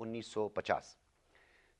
1950।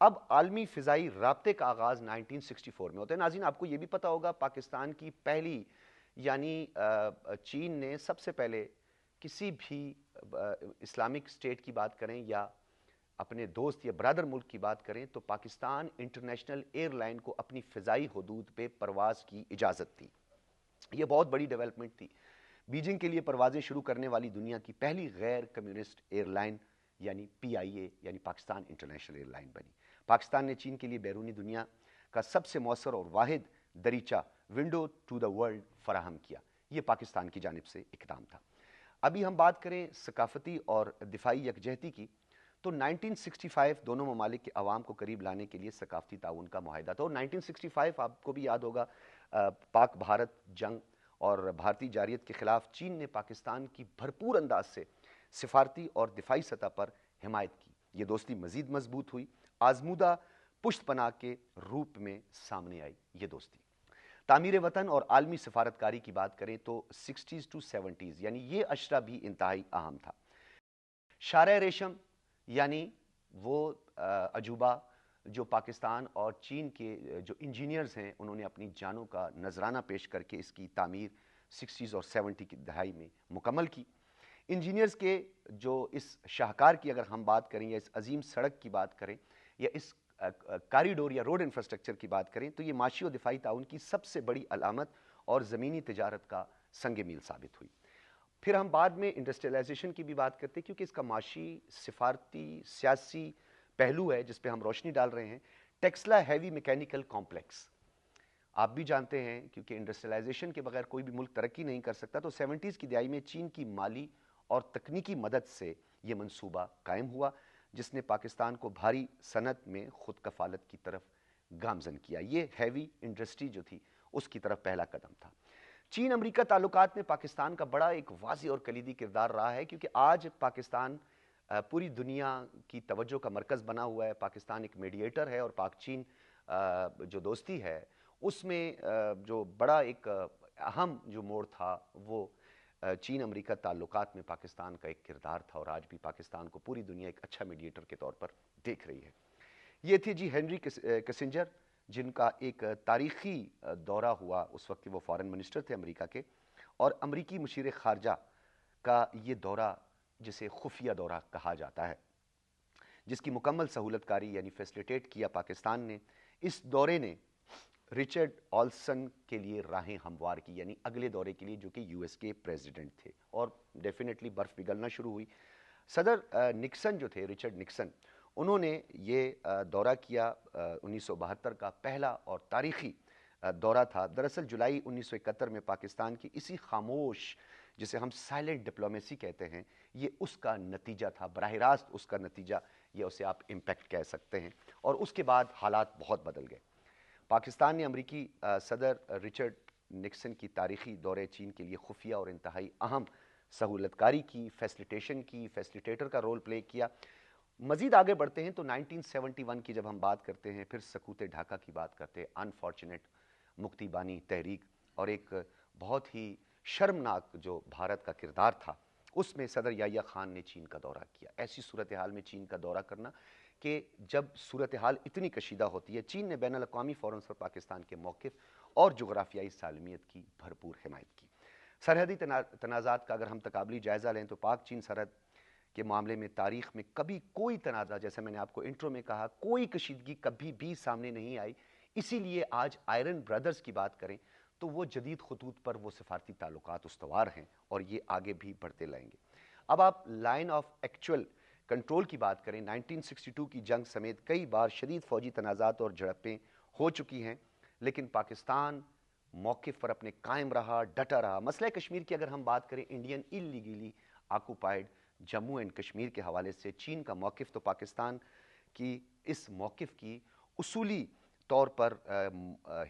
اب عالمی فضائی رابطے کا آغاز 1964 میں ہوتا ہے۔ ناظرین آپ کو یہ بھی پتا ہوگا پاکستان کی پہلی یعنی چین نے سب سے پہلے کسی بھی اسلامک اسٹیٹ کی بات کریں یا اپنے دوست یا برادر ملک کی بات کریں تو پاکستان انٹرنیشنل ایئر لائن کو اپنی فضائی حدود پہ پرواز کی اجازت دی۔ یہ بہت بڑی ڈیولپمنٹ تھی۔ بیجنگ کے لیے پروازیں شروع کرنے والی دنیا کی پہلی غیر کمیونسٹ ایئر لائن یعنی PIA یعنی پاکستان انٹرنیشنل ایئر لائن بنی۔ پاکستان نے چین کے لیے بیرونی دنیا کا سب سے مؤثر اور واحد دریچہ ونڈو ٹو دا ورلڈ فراہم کیا۔ یہ پاکستان کی جانب سے اقدام تھا۔ ابھی ہم بات کریں ثقافتی اور دفاعی یکجہتی کی تو 1965 دونوں ممالک کے عوام کو قریب لانے کے لیے ثقافتی تعاون کا معاہدہ تھا، اور 1965 آپ کو بھی یاد ہوگا پاک بھارت جنگ اور بھارتی جارحیت کے خلاف چین نے پاکستان کی بھرپور انداز سے سفارتی اور دفاعی سطح پر حمایت کی۔ یہ دوستی مزید مضبوط ہوئی، آزمودہ پشت پناہ کے روپ میں سامنے آئی یہ دوستی۔ تعمیر وطن اور عالمی سفارتکاری کی بات کریں تو 60s to 70s یعنی یہ اشرہ بھی انتہائی اہم تھا۔ شارع ریشم یعنی وہ عجوبہ جو پاکستان اور چین کے جو انجینئرز ہیں انہوں نے اپنی جانوں کا نذرانہ پیش کر کے اس کی تعمیر 60s اور 70 کی دہائی میں مکمل کی۔ انجینئرز کے جو اس شاہکار کی اگر ہم بات کریں یا اس عظیم سڑک کی بات کریں یا اس کاریڈور یا روڈ انفراسٹرکچر کی بات کریں تو یہ معاشی و دفاعی تعاون کی سب سے بڑی علامت اور زمینی تجارت کا سنگ میل ثابت ہوئی۔ پھر ہم بعد میں انڈسٹریلائزیشن کی بھی بات کرتے ہیں کیونکہ اس کا معاشی، سفارتی، سیاسی پہلو ہے جس پہ ہم روشنی ڈال رہے ہیں۔ ٹیکسلا ہیوی میکینیکل کمپلیکس آپ بھی جانتے ہیں کیونکہ انڈسٹریلائزیشن کے بغیر کوئی بھی ملک ترقی نہیں کر سکتا، تو 70s کی دہائی میں چین کی مالی اور تکنیکی مدد سے یہ منصوبہ قائم ہوا جس نے پاکستان کو بھاری صنعت میں خود کفالت کی طرف گامزن کیا۔ یہ ہیوی انڈسٹری جو تھی اس کی طرف پہلا قدم تھا۔ چین امریکہ تعلقات میں پاکستان کا بڑا ایک واضح اور کلیدی کردار رہا ہے کیونکہ آج پاکستان پوری دنیا کی توجہ کا مرکز بنا ہوا ہے۔ پاکستان ایک میڈیٹر ہے اور پاک چین جو دوستی ہے اس میں جو بڑا ایک اہم جو موڑ تھا وہ چین امریکہ تعلقات میں پاکستان کا ایک کردار تھا، اور آج بھی پاکستان کو پوری دنیا ایک اچھا میڈیٹر کے طور پر دیکھ رہی ہے۔ یہ تھی جی ہنری کسنجر جن کا ایک تاریخی دورہ ہوا اس وقت وہ فارن منسٹر تھے امریکہ کے، اور امریکی مشیر خارجہ کا یہ دورہ جسے خفیہ دورہ کہا جاتا ہے جس کی مکمل سہولت کاری یعنی فیسلیٹیٹ کیا پاکستان نے۔ اس دورے نے رچرڈ آلسن کے لیے راہیں ہموار کی یعنی اگلے دورے کے لیے جو کہ US کے پریزیڈنٹ تھے، اور ڈیفینیٹلی برف پگھلنا شروع ہوئی۔ صدر نکسن جو تھے رچرڈ نکسن انہوں نے یہ دورہ کیا 1972 کا پہلا اور تاریخی دورہ تھا۔ دراصل جولائی 1971 میں پاکستان کی اسی خاموش جسے ہم سائلنٹ ڈپلومیسی کہتے ہیں یہ اس کا نتیجہ تھا، براہ راست اس کا نتیجہ، یہ اسے آپ امپیکٹ کہہ سکتے ہیں، اور اس کے بعد حالات بہت بدل گئے۔ پاکستان نے امریکی صدر رچرڈ نکسن کی تاریخی دورے چین کے لیے خفیہ اور انتہائی اہم سہولت کاری کی، فیسلیٹیشن کی، فیسلیٹیٹر کا رول پلے کیا۔ مزید آگے بڑھتے ہیں تو 1971 کی جب ہم بات کرتے ہیں پھر سکوت ڈھاکہ کی بات کرتے ہیں، انفارچونیٹ مکتی بانی تحریک، اور ایک بہت ہی شرمناک جو بھارت کا کردار تھا اس میں صدر یحییٰ خان نے چین کا دورہ کیا۔ ایسی صورتحال میں چین کا دورہ کرنا کہ جب صورتحال اتنی کشیدہ ہوتی ہے، چین نے بین الاقوامی فورمز پر پاکستان کے موقف اور جغرافیائی سالمیت کی بھرپور حمایت کی۔ سرحدی تنازعات کا اگر ہم تقابلی جائزہ لیں تو پاک چین سرحد کے معاملے میں تاریخ میں کبھی کوئی تنازع، جیسے میں نے آپ کو انٹرو میں کہا، کوئی کشیدگی کبھی بھی سامنے نہیں آئی۔ اسی لیے آج آئرن برادرز کی بات کریں تو وہ جدید خطوط پر وہ سفارتی تعلقات استوار ہیں اور یہ آگے بھی بڑھتے لائیں گے۔ اب آپ لائن آف ایکچول کنٹرول کی بات کریں، 1962 کی جنگ سمیت کئی بار شدید فوجی تنازعات اور جھڑپیں ہو چکی ہیں، لیکن پاکستان موقف پر اپنے قائم رہا، ڈٹا رہا۔ مسئلہ کشمیر کی اگر ہم بات کریں، Indian illegally occupied Jammu and Kashmir کے حوالے سے چین کا موقف تو پاکستان کی اس موقف کی اصولی طور پر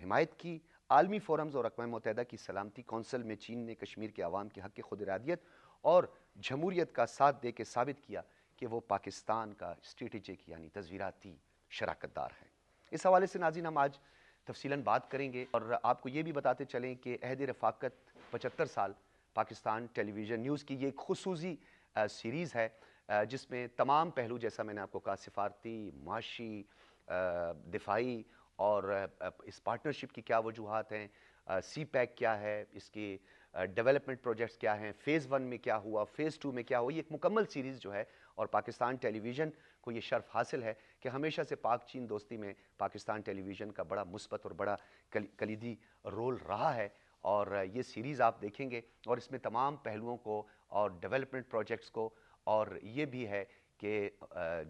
حمایت کی۔ عالمی فورمز اور اقوام متحدہ کی سلامتی کونسل میں چین نے کشمیر کے عوام کے حق کی خود ارادیت اور جمہوریت کا ساتھ دے کے ثابت کیا کہ وہ پاکستان کا اسٹریٹجک یعنی تزویراتی شراکت دار ہے۔ اس حوالے سے ناظرین ہم آج تفصیلاً بات کریں گے، اور آپ کو یہ بھی بتاتے چلیں کہ عہد رفاقت 75 سال پاکستان ٹیلی ویژن نیوز کی یہ ایک خصوصی سیریز ہے جس میں تمام پہلو، جیسا میں نے آپ کو کہا، سفارتی، معاشی، دفاعی اور اس پارٹنرشپ کی کیا وجوہات ہیں، سی پیک کیا ہے، اس کی ڈیولپمنٹ پروجیکٹس کیا ہیں، فیز 1 میں کیا ہوا، فیز 2 میں کیا ہوا، یہ ایک مکمل سیریز جو ہے، اور پاکستان ٹیلی ویژن کو یہ شرف حاصل ہے کہ ہمیشہ سے پاک چین دوستی میں پاکستان ٹیلی ویژن کا بڑا مثبت اور بڑا کلیدی رول رہا ہے، اور یہ سیریز آپ دیکھیں گے اور اس میں تمام پہلوؤں کو اور ڈیولپمنٹ پروجیکٹس کو، اور یہ بھی ہے کہ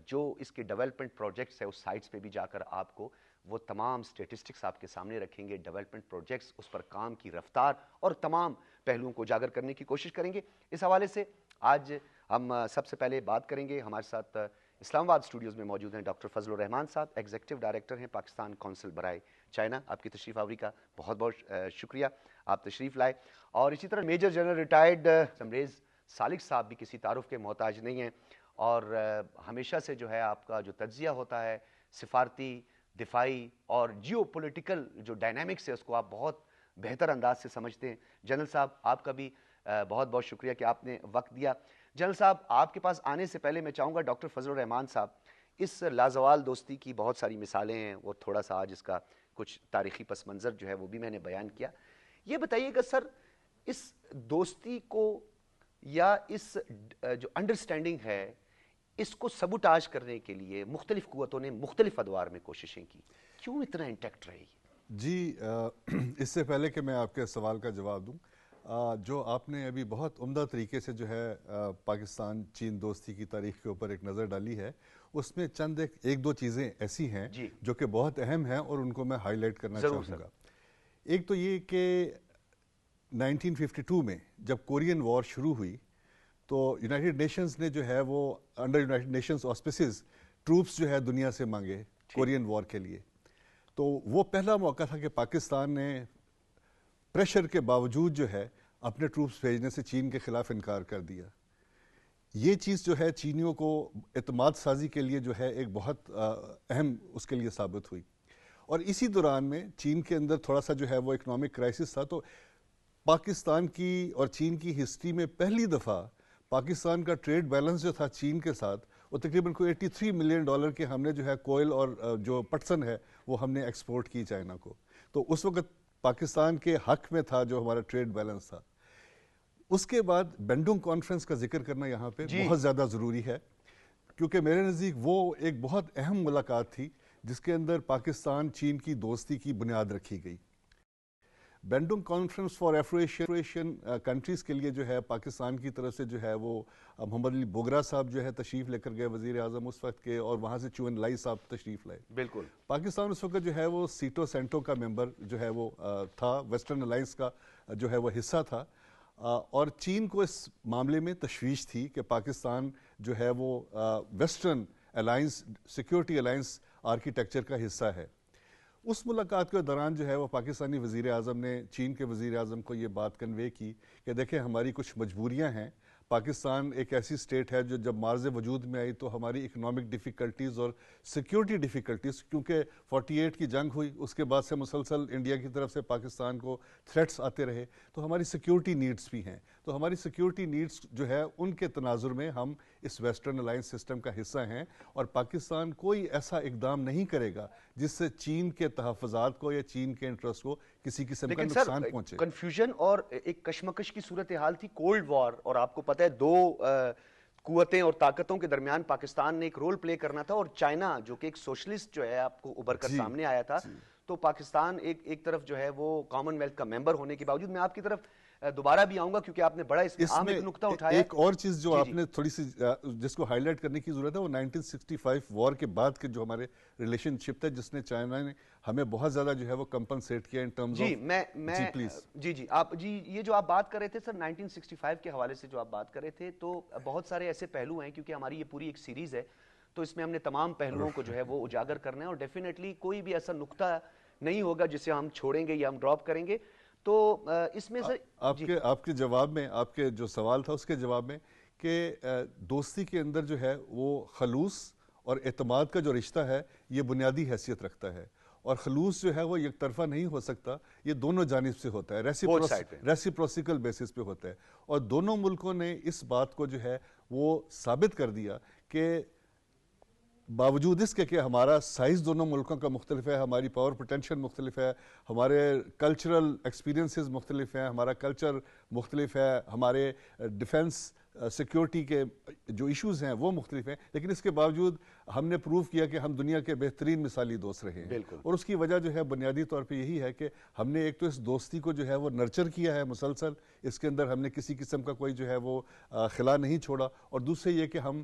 جو اس کے ڈیولپمنٹ پروجیکٹس ہے اس سائٹس پہ بھی جا کر آپ کو وہ تمام سٹیٹسٹکس آپ کے سامنے رکھیں گے، ڈیولپمنٹ پروجیکٹس، اس پر کام کی رفتار اور تمام پہلوؤں کو اجاگر کرنے کی کوشش کریں گے۔ اس حوالے سے آج ہم سب سے پہلے بات کریں گے، ہمارے ساتھ اسلام آباد اسٹوڈیوز میں موجود ہیں ڈاکٹر فضل الرحمان صاحب، ایگزیکٹو ڈائریکٹر ہیں پاکستان کونسل برائے چائنا۔ آپ کی تشریف آوری کا بہت بہت شکریہ، آپ تشریف لائے۔ اور اسی طرح میجر جنرل ریٹائرڈ سمریز سالک صاحب بھی کسی تعارف کے محتاج نہیں ہیں، اور ہمیشہ سے جو ہے آپ کا جو تجزیہ ہوتا ہے سفارتی، دفاعی اور جیو پولیٹیکل جو ڈائنامکس ہے اس کو آپ بہت بہتر انداز سے سمجھتے ہیں۔ جنرل صاحب آپ کا بھی بہت بہت شکریہ کہ آپ نے وقت دیا۔ جنرل صاحب آپ کے پاس آنے سے پہلے میں چاہوں گا ڈاکٹر فضل الرحمان صاحب، اس لازوال دوستی کی بہت ساری مثالیں ہیں اور تھوڑا سا آج اس کا کچھ تاریخی پس منظر جو ہے وہ بھی میں نے بیان کیا۔ یہ بتائیے گا سر، اس دوستی کو یا اس جو انڈرسٹینڈنگ ہے اس کو سبوٹاج کرنے کے لیے مختلف قوتوں نے مختلف ادوار میں کوششیں کی، کیوں اتنا انٹیکٹ رہی؟ جی اس سے پہلے کہ میں آپ کے سوال کا جواب دوں، جو آپ نے ابھی بہت عمدہ طریقے سے جو ہے پاکستان چین دوستی کی تاریخ کے اوپر ایک نظر ڈالی ہے، اس میں چند ایک دو چیزیں ایسی ہیں جو کہ بہت اہم ہیں اور ان کو میں ہائی لائٹ کرنا چاہوں گا۔ ایک تو یہ کہ 1952 میں جب کورین وار شروع ہوئی تو یونائٹڈ نیشنز نے جو ہے وہ انڈر یونائٹڈ نیشنز آسپیسز ٹروپس جو ہے دنیا سے مانگے کورین وار کے لیے، تو وہ پہلا موقع تھا کہ پاکستان نے پریشر کے باوجود جو ہے اپنے ٹروپس بھیجنے سے چین کے خلاف انکار کر دیا۔ یہ چیز جو ہے چینیوں کو اعتماد سازی کے لیے جو ہے ایک بہت اہم اس کے لیے ثابت ہوئی، اور اسی دوران میں چین کے اندر تھوڑا سا جو ہے وہ اکنامک کرائسس تھا، تو پاکستان کی اور چین کی ہسٹری میں پہلی دفعہ پاکستان کا ٹریڈ بیلنس جو تھا چین کے ساتھ وہ تقریباً کوئی $83 ملین کے ہم نے جو ہے کوئل اور جو پٹسن ہے وہ ہم نے ایکسپورٹ کی چائنا کو، تو اس وقت پاکستان کے حق میں تھا جو ہمارا ٹریڈ بیلنس تھا۔ اس کے بعد بینڈنگ کانفرنس کا ذکر کرنا یہاں پہ بہت زیادہ ضروری ہے، کیونکہ میرے نزدیک وہ ایک بہت اہم ملاقات تھی جس کے اندر پاکستان چین کی دوستی کی بنیاد رکھی گئی۔ Bending conference for ایفرو Asian countries کے لیے جو ہے پاکستان کی طرف سے جو ہے وہ محمد علی بوگرا صاحب جو ہے تشریف لے کر گئے وزیر اعظم اس وقت کے، اور وہاں سے چون لائی صاحب تشریف لائے۔ بالکل پاکستان اس وقت جو ہے وہ سیٹو سینٹو کا ممبر جو ہے وہ تھا، ویسٹرن الائنس کا جو ہے وہ حصہ تھا، اور چین کو اس معاملے میں تشویش تھی کہ پاکستان جو ہے وہ western alliance security alliance architecture کا حصہ ہے۔ اس ملاقات کے دوران جو ہے وہ پاکستانی وزیر اعظم نے چین کے وزیر اعظم کو یہ بات کنوے کی کہ دیکھیں ہماری کچھ مجبوریاں ہیں، پاکستان ایک ایسی سٹیٹ ہے جو جب مارز وجود میں آئی تو ہماری اکنامک ڈیفیکلٹیز اور سیکیورٹی ڈیفیکلٹیز، کیونکہ 48 کی جنگ ہوئی اس کے بعد سے مسلسل انڈیا کی طرف سے پاکستان کو تھریٹس آتے رہے، تو ہماری سیکیورٹی نیڈز بھی ہیں، تو ہماری سیکیورٹی نیڈز جو ہے ان کے تناظر میں ہم اس ویسٹرن الائنس سسٹم کا حصہ ہیں، اور پاکستان کوئی ایسا اقدام نہیں کرے گا جس سے چین کے تحفظات کو یا چین کے انٹرسٹ کو کسی قسم کا نقصان پہنچے۔ کنفیوژن اور ایک کشمکش کی صورتحال تھی کولڈ وار، اور آپ کو پتہ ہے دو قوتیں اور طاقتوں کے درمیان پاکستان نے ایک رول پلے کرنا تھا، اور چائنا جو کہ ایک سوشلسٹ جو ہے آپ کو ابھر کر سامنے آیا تھا، تو پاکستان ایک طرف جو ہے وہ کامن ویلتھ کا ممبر ہونے کے باوجود، میں آپ کی طرف دوبارہ بھی آؤں گا کیونکہ آپ نے بڑا اس میں اہم ایک نقطہ اٹھایا۔ ایک اور چیز جو آپ نے تھوڑی سی جس کو ہائی لائٹ کرنے کی ضرورت ہے وہ 1965 وار کے بعد کے جو ہمارے ریلیشن شپ تھے جس نے چائنا نے ہمیں بہت زیادہ جو ہے وہ کمپنسیٹ کیا ان ٹرمز آف یہ جو آپ بات کر رہے تھے سر 1965 کے حوالے سے جو آپ بات کر رہے تھے، تو بہت سارے ایسے پہلو ہیں کیونکہ ہماری یہ پوری ایک سیریز ہے تو اس میں ہم نے تمام پہلوؤں کو جو ہے وہ اجاگر کرنا ہے، اور ڈیفینیٹلی کوئی بھی ایسا نقطہ نہیں ہوگا جسے ہم چھوڑیں گے یا ہم ڈراپ کریں گے۔ تو اس میں سے آپ کے جواب میں، آپ کے جو سوال تھا اس کے جواب میں کہ دوستی کے اندر جو ہے وہ خلوص اور اعتماد کا جو رشتہ ہے یہ بنیادی حیثیت رکھتا ہے، اور خلوص جو ہے وہ یک طرفہ نہیں ہو سکتا، یہ دونوں جانب سے ہوتا ہے، ریسیپروسیکل بیسس پہ ہوتا ہے، اور دونوں ملکوں نے اس بات کو جو ہے وہ ثابت کر دیا کہ باوجود اس کے کہ ہمارا سائز دونوں ملکوں کا مختلف ہے، ہماری پاور پوٹینشل مختلف ہے، ہمارے کلچرل ایکسپیرینسز مختلف ہیں، ہمارا کلچر مختلف ہے، ہمارے ڈیفنس سیکیورٹی کے جو ایشوز ہیں وہ مختلف ہیں، لیکن اس کے باوجود ہم نے پروو کیا کہ ہم دنیا کے بہترین مثالی دوست رہے ہیں. اور اس کی وجہ جو ہے بنیادی طور پہ یہی ہے کہ ہم نے ایک تو اس دوستی کو جو ہے وہ نرچر کیا ہے مسلسل، اس کے اندر ہم نے کسی قسم کا کوئی جو ہے وہ خلا نہیں چھوڑا، اور دوسرے یہ کہ ہم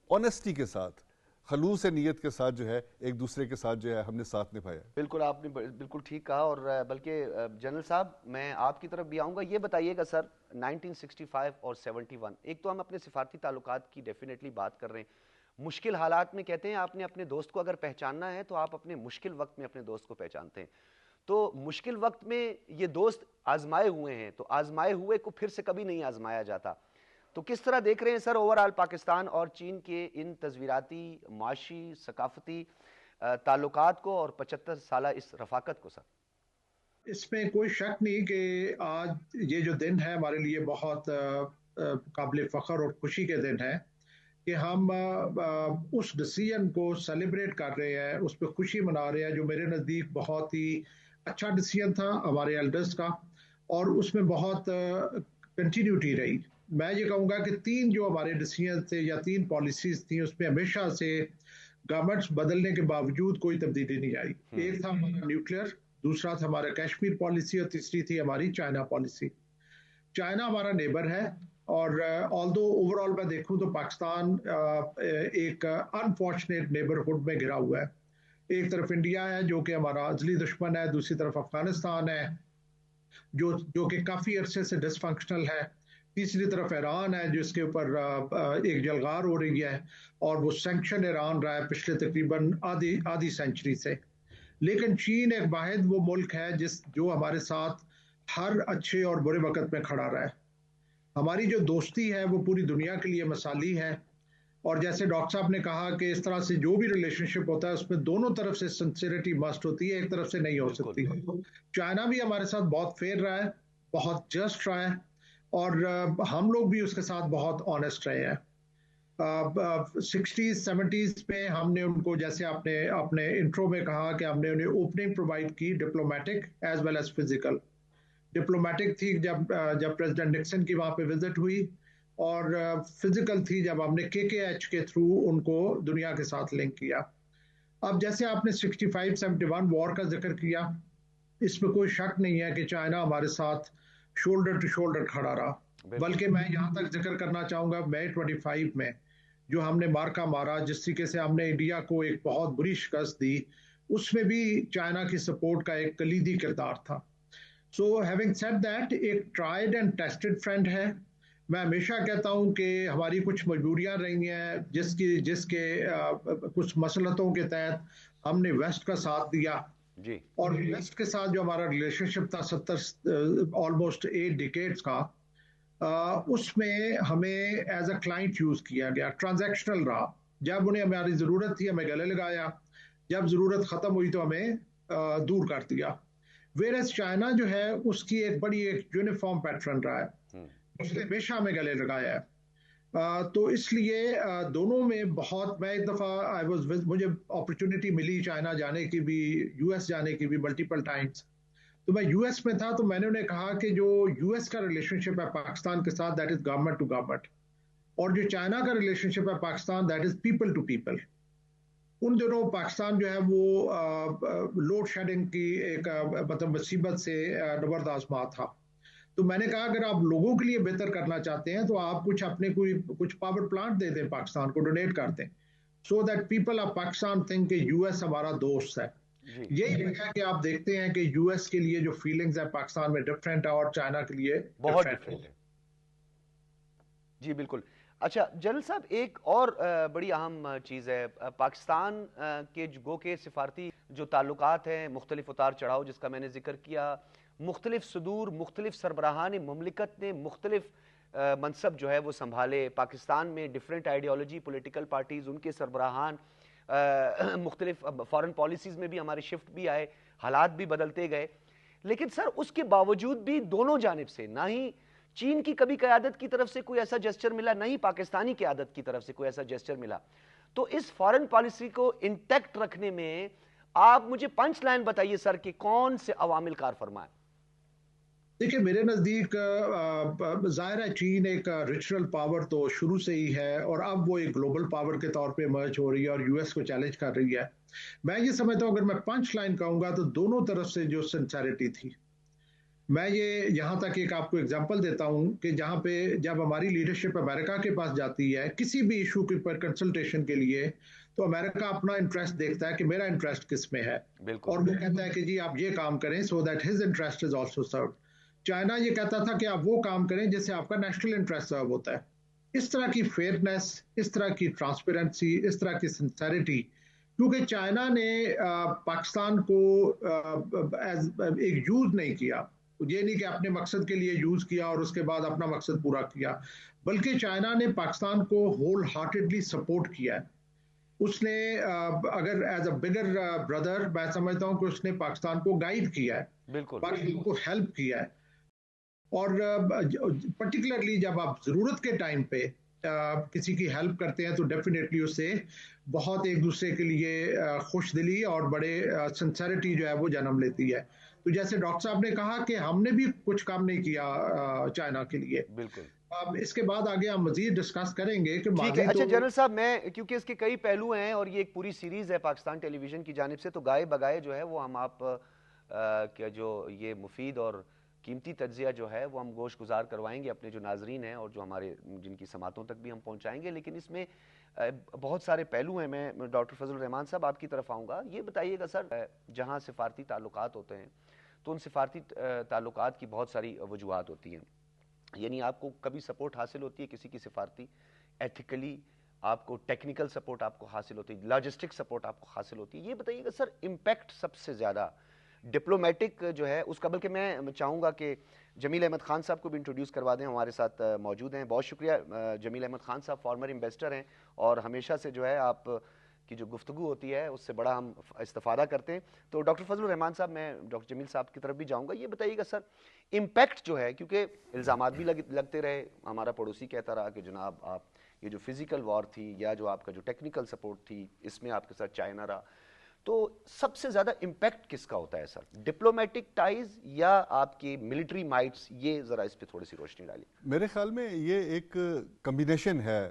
آنیسٹی کے ساتھ، خلوص نیت کے ساتھ جو ہے ایک دوسرے کے ساتھ جو ہے ہم نے ساتھ نبھایا. بالکل آپ نے بالکل ٹھیک کہا. اور بلکہ جنرل صاحب میں آپ کی طرف بھی آؤں گا. یہ بتائیے گا سر 1965 اور 71، ایک تو ہم اپنے سفارتی تعلقات کی ڈیفینیٹلی بات کر رہے ہیں، مشکل حالات میں کہتے ہیں آپ نے اپنے دوست کو اگر پہچاننا ہے تو آپ اپنے مشکل وقت میں اپنے دوست کو پہچانتے ہیں. تو مشکل وقت میں یہ دوست آزمائے ہوئے ہیں، تو آزمائے ہوئے کو پھر سے کبھی نہیں آزمایا جاتا. تو کس طرح دیکھ رہے ہیں سر اوورآل پاکستان اور چین کے ان تصویراتی، معاشی، ثقافتی تعلقات کو اور 75 سالہ اس رفاقت کو؟ سر اس میں کوئی شک نہیں کہ آج یہ جو دن ہے ہمارے لیے بہت قابل فخر اور خوشی کے دن ہے کہ ہم اس ڈیسیژن کو سیلیبریٹ کر رہے ہیں، اس پہ خوشی منا رہے ہیں، جو میرے نزدیک بہت ہی اچھا ڈیسیژن تھا ہمارے ایلڈرز کا، اور اس میں بہت کنٹینیوٹی رہی. میں یہ کہوں گا کہ 3 جو ہمارے ڈیسیژن تھے یا 3 پالیسیز تھیں، اس میں ہمیشہ سے گورنمنٹس بدلنے کے باوجود کوئی تبدیلی نہیں آئی. ایک تھا ہمارا نیوکلیئر، دوسرا تھا ہمارا کشمیر پالیسی، اور تیسری تھی ہماری چائنا پالیسی. چائنا ہمارا نیبر ہے، اور آلدو اوور آل میں دیکھوں تو پاکستان ایک انفارچونیٹ نیبرہڈ میں گرا ہوا ہے. ایک طرف انڈیا ہے جو کہ ہمارا ازلی دشمن ہے، دوسری طرف افغانستان ہے جو کہ کافی عرصے سے ڈس فنکشنل ہے، تیسری طرف ایران ہے جس کے اوپر ایک جلغار ہو رہی ہے، اور وہ سینکشن ایران رہا ہے پچھلے تقریباً آدھی سینچری سے. لیکن چین ایک واحد وہ ملک ہے جو ہمارے ساتھ ہر اچھے اور برے وقت میں کھڑا رہا ہے. ہماری جو دوستی ہے وہ پوری دنیا کے لیے مثالی ہے، اور جیسے ڈاکٹر صاحب نے کہا کہ اس طرح سے جو بھی ریلیشن شپ ہوتا ہے اس میں دونوں طرف سے سنسیریٹی مسٹ ہوتی ہے، ایک طرف سے نہیں ہو سکتی. چائنا بھی ہمارے ساتھ بہت فیئر رہا ہے، بہت جسٹ رہا ہے، اور ہم لوگ بھی اس کے ساتھ بہت آنیسٹ رہے ہیں. 60s 70s میں ہم نے ان کو، جیسے آپ نے اپنے انٹرو میں کہا کہ ہم نے انہیں اوپننگ پرووائڈ کی diplomatic as well as physical. Diplomatic تھی جب پریزیڈنٹ نکسن کی وہاں پہ وزٹ ہوئی، اور فزیکل تھی جب ہم نے KKH کے تھرو ان کو دنیا کے ساتھ لنک کیا. اب جیسے آپ نے 65-71 وار کا ذکر کیا، اس میں کوئی شک نہیں ہے کہ چائنا ہمارے ساتھ شولڈر ٹو شولڈر کھڑا رہا. بلکہ میں یہاں تک ذکر کرنا چاہوں گا مئی 25 میں جو ہم نے مارکا مارا، جس طریقے سے ہم نے انڈیا کو ایک بہت بری شکست دی، اس میں بھی چائنا کی سپورٹ کا ایک کلیدی کردار تھا. سو ہیونگ سیڈ دیٹ، ایک ٹرائیڈ اینڈ ٹیسٹڈ فرینڈ ہے. میں ہمیشہ کہتا ہوں کہ ہماری کچھ مجبوریاں رہی ہیں جس کے کچھ مسلطوں کے تحت ہم نے ویسٹ کا ساتھ دیا جی، اور ویسٹ کے ساتھ جو ہمارا ریلیشن شپ تھا آلموسٹ 8 ڈیکیڈز کا، اس میں ہمیں ایز اے کلائنٹ یوز کیا گیا، ٹرانزیکشنل رہا. جب انہیں ہماری ضرورت تھی ہمیں گلے لگایا، جب ضرورت ختم ہوئی تو ہمیں دور کر دیا. ویئرز چائنا جو ہے اس کی ایک بڑی ایک یونیفارم پیٹرن رہا ہے، اس نے ہمیشہ ہمیں گلے لگایا ہے. تو اس لیے دونوں میں بہت، میں ایک دفعہ مجھے اپرچونٹی ملی چائنا جانے کی بھی، US جانے کی بھی ملٹیپل ٹائمز. تو میں US میں تھا تو میں نے انہیں کہا کہ جو US کا ریلیشن شپ ہے پاکستان کے ساتھ that is government to government, اور جو چائنا کا ریلیشن شپ ہے Pakistan that is people to people. ان دنوں پاکستان جو ہے وہ لوڈ شیڈنگ کی ایک مطلب مصیبت سے نبرد آزما تھا. تو میں نے کہا اگر آپ لوگوں کے لیے بہتر کرنا چاہتے ہیں تو آپ کچھ پاور پلانٹ دے دیں، پاکستان کو ڈونیٹ کر دیں، so that people of Pakistan think کہ US ہمارا دوست ہے. یہی وجہ ہے کہ آپ دیکھتے ہیں کہ US کے لیے جو فیلنگز ہے پاکستان میں ڈفرینٹ ہے، اور چائنا کے لیے بہت ڈفرینٹ ہے. جی بالکل. اچھا جنرل صاحب، ایک اور بڑی اہم چیز ہے پاکستان کے گو کے سفارتی جو تعلقات ہیں، مختلف اتار چڑھاؤ جس کا میں نے ذکر کیا، مختلف صدور، مختلف سربراہان مملکت نے مختلف منصب جو ہے وہ سنبھالے. پاکستان میں ڈیفرنٹ آئیڈیالوجی، پولیٹیکل پارٹیز، ان کے سربراہان، مختلف فارن پالیسیز میں بھی ہمارے شفٹ بھی آئے، حالات بھی بدلتے گئے. لیکن سر اس کے باوجود بھی دونوں جانب سے نہ ہی چین کی کبھی قیادت کی طرف سے کوئی ایسا جسچر ملا، نہ ہی پاکستانی قیادت کی طرف سے کوئی ایسا جسچر ملا. تو اس فارن پالیسی کو انٹیکٹ رکھنے میں آپ مجھے پنچ لائن بتائیے سر کہ کون سے عوامل کار فرما ہے؟ دیکھیں میرے نزدیک ظاہر ہے چین ایک ریجنل پاور تو شروع سے ہی ہے، اور اب وہ ایک گلوبل پاور کے طور پہ مرج ہو رہی ہے اور یو ایس کو چیلنج کر رہی ہے۔ میں یہ سمجھتا ہوں اگر میں پنچ لائن کہوں گا تو دونوں طرف سے جو سنسیریٹی تھی، میں یہ یہاں تک ایک آپ کو اگزامپل دیتا ہوں کہ جہاں پہ جب ہماری لیڈرشپ امریکہ کے پاس جاتی ہے کسی بھی ایشو کے پر کنسلٹیشن کے لیے، تو امریکہ اپنا انٹرسٹ دیکھتا ہے کہ میرا انٹرسٹ کس میں ہے، اور وہ کہتا ہے کہ جی آپ یہ کام کریں so that his interest is also served. China یہ کہتا تھا کہ آپ وہ کام کریں جس سے آپ کا نیشنل انٹرسٹ سرو ہوتا ہے۔ اس طرح کی فیئرنیس، اس طرح کی ٹرانسپیرنسی، اس طرح کی سنسیریٹی، کیونکہ چائنا نے پاکستان کو ایک یوز نہیں کیا، یہ نہیں کہ اپنے مقصد کے لیے یوز کیا اور اس کے بعد اپنا مقصد پورا کیا، بلکہ چائنا نے پاکستان کو ہول ہارٹیڈلی سپورٹ کیا ہے۔ اس نے اگر ایز اے بگر بردر میں سمجھتا ہوں کہ اس نے پاکستان کو گائیڈ کیا ہے، پاکستان کو ہیلپ کیا ہے، اور پرٹیکولرلی جب آپ ضرورت کے ٹائم پہ کسی کی ہیلپ کرتے ہیں تو ڈیفینیٹلی اس سے بہت ایک دوسرے کے لیے خوش دلی اور بڑے سنسیریٹی جو ہے وہ جنم لیتی ہے۔ تو جیسے ڈاکٹر صاحب نے کہا کہ ہم نے بھی کچھ کام نہیں کیا چائنا کے لیے، بالکل اس کے بعد آگے ہم مزید ڈسکس کریں گے کہ ٹھیک ہے۔ اچھا جنرل صاحب، میں کیونکہ اس کے کئی پہلو ہیں اور یہ ایک پوری سیریز ہے پاکستان ٹیلی ویژن کی جانب سے، تو گائے بگائے جو ہے وہ ہم آپ کا جو یہ مفید اور قیمتی تجزیہ جو ہے وہ ہم گوش گزار کروائیں گے اپنے جو ناظرین ہیں اور جو ہمارے جن کی سماعتوں تک بھی ہم پہنچائیں گے، لیکن اس میں بہت سارے پہلو ہیں۔ میں ڈاکٹر فضل الرحمان صاحب آپ کی طرف آؤں گا۔ یہ بتائیے گا سر، جہاں سفارتی تعلقات ہوتے ہیں تو ان سفارتی تعلقات کی بہت ساری وجوہات ہوتی ہیں، یعنی آپ کو کبھی سپورٹ حاصل ہوتی ہے کسی کی سفارتی، ایتھیکلی آپ کو ٹیکنیکل سپورٹ آپ کو حاصل ہوتی ہے، لاجسٹک سپورٹ آپ کو حاصل ہوتی ہے۔ یہ بتائیے گا سر، امپیکٹ سب سے زیادہ ڈپلومیٹک جو ہے اس کا، بلکہ میں چاہوں گا کہ جمیل احمد خان صاحب کو بھی انٹروڈیوس کروا دیں، ہمارے ساتھ موجود ہیں۔ بہت شکریہ جمیل احمد خان صاحب، فارمر انویسٹر ہیں اور ہمیشہ سے جو ہے آپ کی جو گفتگو ہوتی ہے اس سے بڑا ہم استفادہ کرتے ہیں۔ تو ڈاکٹر فضل الرحمان صاحب، میں ڈاکٹر جمیل صاحب کی طرف بھی جاؤں گا۔ یہ بتائیے گا سر، امپیکٹ جو ہے، کیونکہ الزامات بھی لگتے رہے، ہمارا پڑوسی کہتا رہا کہ جناب آپ یہ جو فزیکل وار تھی یا جو آپ کا جو ٹیکنیکل سپورٹ تھی اس میں آپ کے ساتھ چائنا رہا، تو سب سے زیادہ امپیکٹ کس کا ہوتا ہے سر، ڈپلومیٹک ٹائز یا آپ کی ملٹری مائٹس؟ یہ ذرا اس پہ تھوڑی سی روشنی ڈالی۔ میرے خیال میں یہ ایک کمبینیشن ہے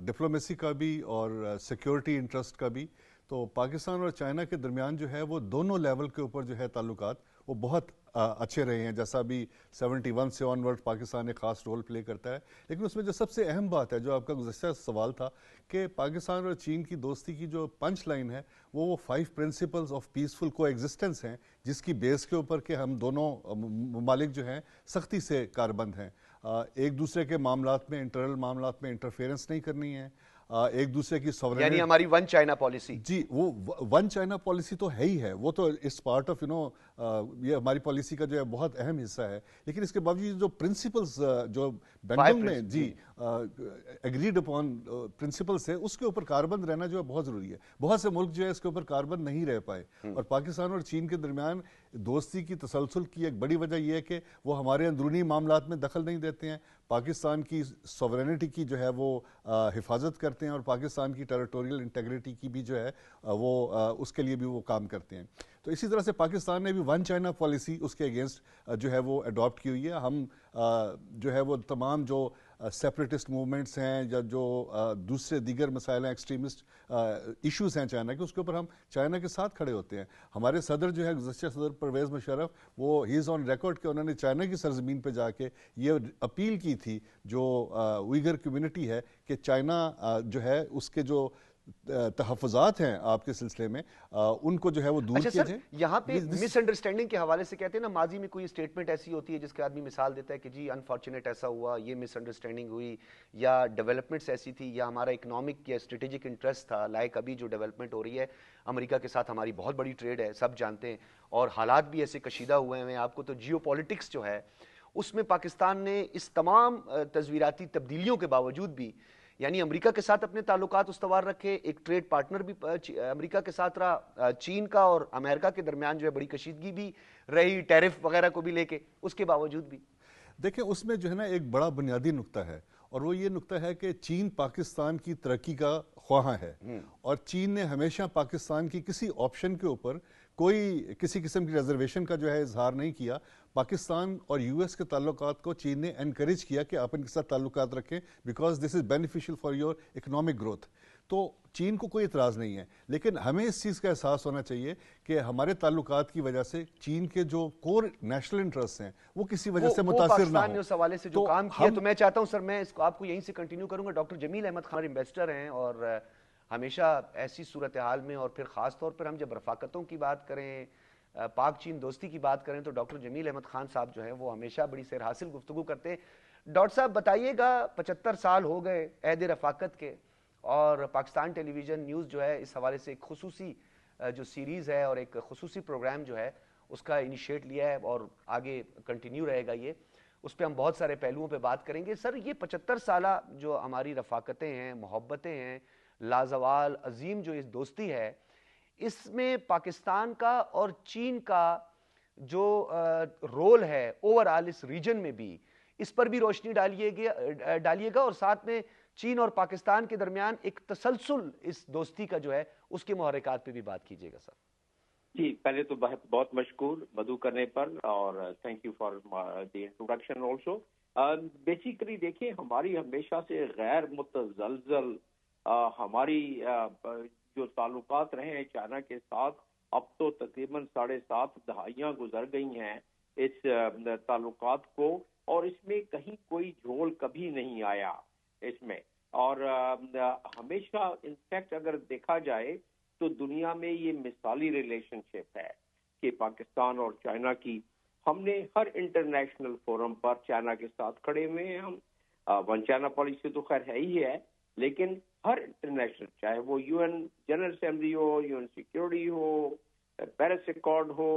ڈپلومیسی کا بھی اور سیکیورٹی انٹرسٹ کا بھی۔ تو پاکستان اور چائنا کے درمیان جو ہے وہ دونوں لیول کے اوپر جو ہے تعلقات وہ بہت اچھے رہے ہیں، جیسا بھی 71 سے آن ورڈ پاکستان ایک خاص رول پلے کرتا ہے۔ لیکن اس میں جو سب سے اہم بات ہے، جو آپ کا گزشتہ سوال تھا کہ پاکستان اور چین کی دوستی کی جو پنچ لائن ہے وہ 5 پرنسپلز آف پیسفل کو ایگزسٹنس ہیں، جس کی بیس کے اوپر کہ ہم دونوں ممالک جو ہیں سختی سے کاربند ہیں، ایک دوسرے کے معاملات میں، انٹرنل معاملات میں انٹرفیئرنس نہیں کرنی ہے، ایک دوسرے کی سوورنٹی، یعنی ہماری ون چائنا پالیسی۔ جی، وہ ون چائنا پالیسی تو ہے ہی ہے، وہ تو اس پارٹ آف یہ ہماری پالیسی کا جو ہے بہت اہم حصہ ہے۔ لیکن اس کے باوجود جو پرنسپلز جو بینڈنگ میں جی ایگریڈ اپون پرنسپلز ہے، اس کے اوپر کاربند رہنا جو ہے بہت ضروری ہے۔ بہت سے ملک جو ہے اس کے اوپر کاربند نہیں رہ پائے، اور پاکستان اور چین کے درمیان دوستی کی تسلسل کی ایک بڑی وجہ یہ ہے کہ وہ ہمارے اندرونی معاملات میں دخل نہیں دیتے ہیں، پاکستان کی سوورنٹی کی جو ہے وہ حفاظت کرتے ہیں، اور پاکستان کی ٹیریٹوریل انٹیگریٹی کی بھی جو ہے وہ اس کے لیے بھی وہ کام کرتے ہیں۔ تو اسی طرح سے پاکستان نے بھی ون چائنا پالیسی اس کے اگینسٹ جو ہے وہ اڈاپٹ کی ہوئی ہے۔ ہم جو ہے وہ تمام جو سیپریٹسٹ موومنٹس ہیں یا جو دوسرے دیگر مسائل ہیں، ایکسٹریمسٹ ایشوز ہیں چائنا کے، اس کے اوپر ہم چائنا کے ساتھ کھڑے ہوتے ہیں۔ ہمارے صدر جو ہے گزشتہ صدر پرویز مشرف، وہ ہی از آن ریکارڈ کہ انہوں نے چائنا کی سرزمین پہ جا کے یہ اپیل کی تھی جو اوئیگر کمیونٹی ہے کہ چائنا جو ہے اس کے جو تحفظات ہیں آپ کے سلسلے میں ان کو جو ہے وہ دور کیے جائیں۔ یہاں پہ مس انڈرسٹینڈنگ کے حوالے سے کہتے ہیں نا، ماضی میں کوئی اسٹیٹمنٹ ایسی ہوتی ہے جس کے آدمی مثال دیتا ہے کہ جی انفارچونیٹ ایسا ہوا، یہ مس انڈرسٹینڈنگ ہوئی، یا ڈیولپمنٹس ایسی تھی، یا ہمارا اکنامک یا اسٹریٹجک انٹرسٹ تھا، لائک ابھی جو ڈیولپمنٹ ہو رہی ہے امریکہ کے ساتھ ہماری بہت بڑی ٹریڈ ہے، سب جانتے ہیں، اور حالات بھی ایسے کشیدہ ہوئے ہیں آپ کو۔ تو جیو پولیٹکس جو ہے اس میں پاکستان نے اس تمام تصویراتی تبدیلیوں کے باوجود بھی یعنی امریکہ کے ساتھ اپنے تعلقات استوار رکھے، ایک ٹریڈ پارٹنر بھی امریکہ کے ساتھ رہا، چین کا اور امریکہ کے درمیان جو ہے بڑی کشیدگی بھی رہی، ٹیرف وغیرہ کو بھی لے کے، اس کے باوجود بھی دیکھیں اس میں جو ہے نا ایک بڑا بنیادی نقطہ ہے، اور وہ یہ نقطہ ہے کہ چین پاکستان کی ترقی کا خواہاں ہے، اور چین نے ہمیشہ پاکستان کی کسی آپشن کے اوپر کوئی کسی قسم کی ریزرویشن کا جو ہے اظہار نہیں کیا. پاکستان اور یو ایس کے تعلقات کو چین نے انکریج کیا کہ آپ ان کے ساتھ تعلقات رکھیں because this is beneficial for your economic growth. تو چین کو کوئی اعتراض نہیں ہے، لیکن ہمیں اس چیز کا احساس ہونا چاہیے کہ ہمارے تعلقات کی وجہ سے چین کے جو کور نیشنل انٹرسٹ ہیں وہ کسی وجہ سے متاثر نہ پاکستان نے ہو. اس حوالے سے جو کام کیا تو میں چاہتا ہوں سر میں اس کو آپ کو یہیں سے کنٹینیو کروں گا. ڈاکٹر جمیل احمد خان انویسٹر ہیں اور ہمیشہ ایسی صورتحال میں اور پھر خاص طور پر ہم جب رفاقتوں کی بات کریں، پاک چین دوستی کی بات کریں تو ڈاکٹر جمیل احمد خان صاحب جو ہیں وہ ہمیشہ بڑی سیر حاصل گفتگو کرتے ہیں. ڈاکٹر صاحب بتائیے گا 75 سال ہو گئے عہد رفاقت کے، اور پاکستان ٹیلی ویژن نیوز جو ہے اس حوالے سے ایک خصوصی جو سیریز ہے اور ایک خصوصی پروگرام جو ہے اس کا انیشیٹ لیا ہے اور آگے کنٹینیو رہے گا. یہ اس پہ ہم بہت سارے پہلوؤں پہ بات کریں گے. سر یہ 75 سالہ جو ہماری رفاقتیں ہیں، محبتیں ہیں، لازوال عظیم جو اس دوستی ہے، اس میں پاکستان کا اور چین کا جو رول ہے اوور آل اس ریجن میں بھی، اس پر بھی روشنی ڈالیے گا اور ساتھ میں چین اور پاکستان کے درمیان ایک تسلسل اس دوستی کا جو ہے اس کے محرکات پہ بھی بات کیجیے گا. سر جی، پہلے تو بہت مشکور مدعو کرنے پر، اور thank you for the introduction also. Basically دیکھیں، ہماری ہمیشہ سے غیر متزلزل ہماری جو تعلقات رہے ہیں چائنا کے ساتھ، اب تو تقریباً 7.5 دہائیاں گزر گئی ہیں اس تعلقات کو، اور اس میں کہیں کوئی جھول کبھی نہیں آیا اس میں. اور ہمیشہ انفیکٹ اگر دیکھا جائے تو دنیا میں یہ مثالی ریلیشن شپ ہے کہ پاکستان اور چائنا کی. ہم نے ہر انٹرنیشنل فورم پر چائنا کے ساتھ کھڑے ہوئے ہیں. ہم ون چائنا پالیسی تو خیر ہے ہی ہے، لیکن ہر انٹرنیشنل، چاہے وہ یو این جنرل اسمبلی ہو، یو این سیکورٹی ہو، پیرس ایکارڈ ہو،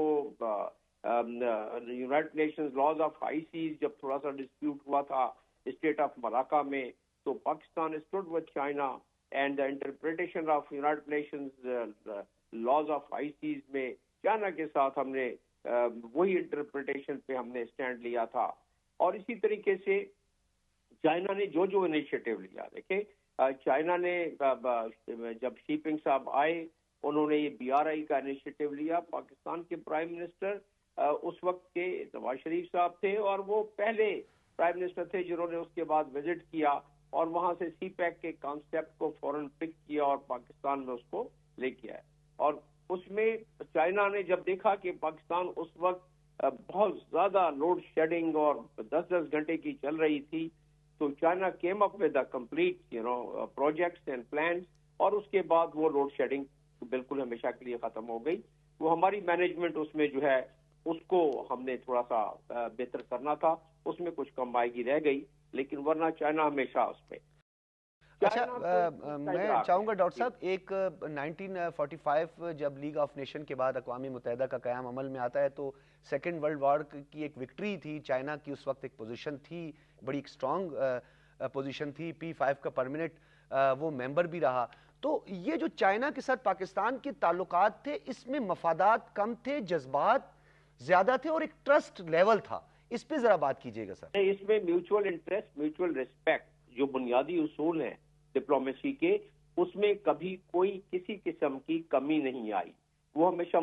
united nations laws of high seas, جب تھوڑا سا ڈسپیوٹ ہوا تھا اسٹیٹ آف ملاکا میں، تو Pakistan stood with China and the interpretation of United Nations laws of high seas میں چائنا کے ساتھ ہم نے وہی انٹرپریٹیشن پہ ہم نے اسٹینڈ لیا تھا. اور اسی طریقے سے چائنا نے جو انیشیٹو لیا، دیکھیں چائنا نے جب شی پنگ صاحب آئے انہوں نے یہ بی آر آئی کا انیشیٹو لیا. پاکستان کے پرائم منسٹر اس وقت کے نواز شریف صاحب تھے، اور وہ پہلے پرائم منسٹر تھے جنہوں نے اس کے بعد وزٹ کیا اور وہاں سے سی پیک کے کانسیپٹ کو فوراً پک کیا اور پاکستان میں اس کو لے کے آئے. اور اس میں چائنا نے جب دیکھا کہ پاکستان اس وقت بہت زیادہ لوڈ شیڈنگ اور 10 گھنٹے کی چل رہی تھی، تو China came up with complete projects and plans, اور اس کے بعد وہ لوڈ شیڈنگ بالکل ہمیشہ کے لیے ختم ہو گئی. وہ ہماری مینجمنٹ اس میں جو ہے اس کو ہم نے تھوڑا سا بہتر کرنا تھا، اس میں کچھ کمائیگی رہ گئی، لیکن ورنہ چائنا ہمیشہ اس پہ. اچھا میں چاہوں گا ڈاکٹر صاحب، ایک 1945 جب لیگ آف نیشن کے بعد اقوام متحدہ کا قیام عمل میں آتا ہے تو سیکنڈ ورلڈ وار کی ایک وکٹری تھی. چائنا کی اس وقت ایک پوزیشن تھی، بڑی ایک اسٹرانگ پوزیشن تھی، P5 کا پرمنٹ وہ ممبر بھی رہا. تو یہ جو چائنا کے ساتھ پاکستان کے تعلقات تھے، اس میں مفادات کم تھے، جذبات زیادہ تھے اور ایک ٹرسٹ لیول تھا. اس پہ ذرا بات کیجیے گا سر. اس میں میوچول انٹرسٹ، میوچول ریسپیکٹ جو بنیادی اصول ہیں ڈپلومیسی کے، اس میں کبھی کوئی کسی قسم کی کمی نہیں آئی. وہ ہمیشہ